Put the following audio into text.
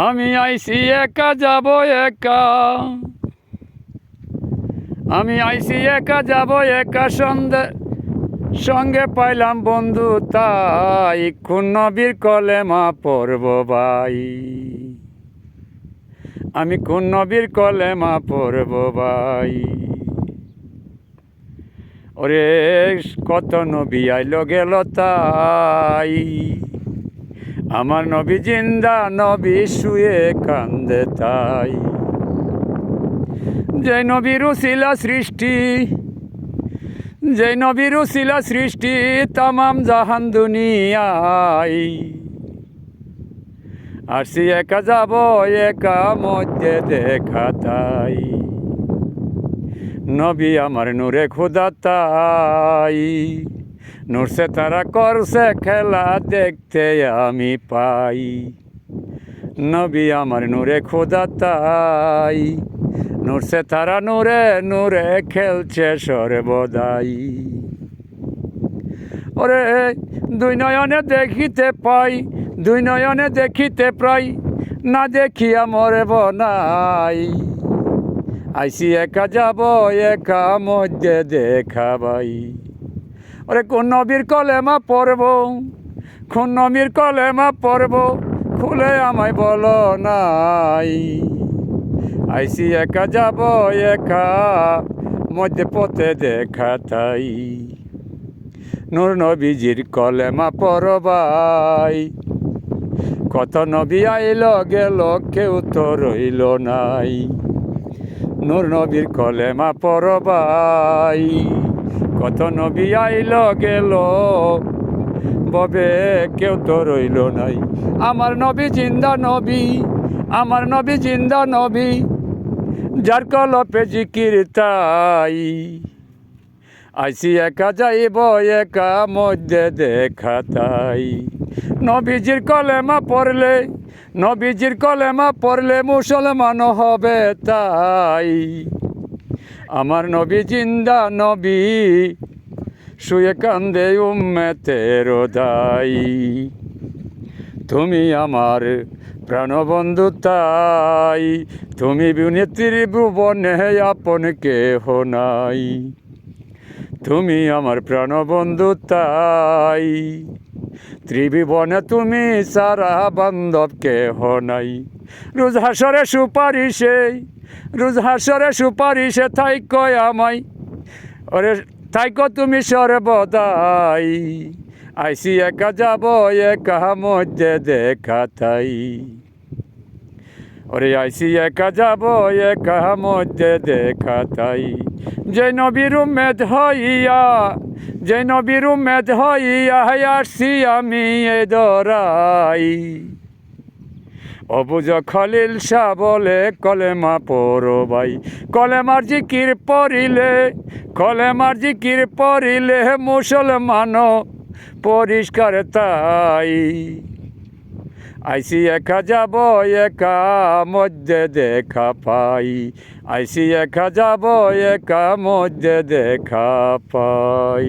আমি আইছি একা যাব একা, আমি আইছি একা যাব একা, সঙ্গে পাইলাম বন্ধু তাই, কোন নবীর কলেমা পড়ব ভাই, আমি কোন নবীর কলেমা পড়ব ভাই। ওরে কত নবী আইলো গেল তাই, আমার নবী জিন্দা নবী শুয়ে কান্দে তাই। যে নবীর উসিলা সৃষ্টি, যে নবীর উসিলা সৃষ্টি তামাম জাহান দুনিয়ায়, আসি একা যাব একা মধ্যে দেখা তাই, নবী আমার নূরে খোদা তাই, নূরসে তারা করছে খেলা দেখতে আমি পাই, নবী আমার নূরে খোদা তাই, নূরসে তারা নূরে নূরে খেলছে সর্বদাই। ওরে দুই নয়নে দেখিতে পাই, দুই নয়নে দেখিতে পাই, না দেখিয়া মরব নাই, আইসি একা যাব একা মধ্যে দেখা ভাই। ওরে কোন নবীর কলেমা পড়ব, কোন নবীর কলেমা পড়ব, খুলে আমায় বলো নাই, আইসি একা যাব একা মধ্যে পথে দেখা তাই, নূর নবীজির কলেমা পড়বাই, কত নবী আইল গেল কেউ তো রইল নাই, নূর নবীর কলেমা পড়বাই, কত নবী আইল গেল ববে কেউ তো রইল নাই, আমার নবী জিন্দা নবী, আমার নবী জিন্দা নবী, যার কলপে জিকির তাই, আইসি একা যাইব একা মধ্যে দেখা তাই, নবীজির কলেমা পড়লে, নবীজির কলেমা পড়লে মুসলমান হবে তাই, আমার নবী জিন্দা নবী শুয়ে কান্দে উম্মতের দাই, তুমি আমার প্রাণবন্ধু তাই, তুমি বিনে ত্রিভুবনে আপন কেহ নাই, তুমি আমার প্রাণবন্ধু তাই, ত্রিভুবনে তুমি সারা বান্ধব কেহ নাই, রোজ হাসরে সুপারিশে, রোজ হাসরে সুপারিশে থাইক আমায়, ওরে থাইক তুমি সর্বদাই, আইসি একা যাব একা মধ্যে দেখা তাই, ওরে আইসি একা যাব একা মধ্যে দেখা তাই, যে নবীর উম্মেদ হইয়া, যে নবীর উম্মেদ হইয়া আসছি আমি এ দরাই, অবুজ খলিল শাহ বলে কলেমা পড়ো ভাই, কলেমার জিকির পড়িলে, কলেমার জিকির পড়িলে মুসলমান পরিষ্কার তাই, আইসি একা যাব একা মধ্যে দেখা পাই, আইসি একা যাব একা মধ্যে দেখা পাই।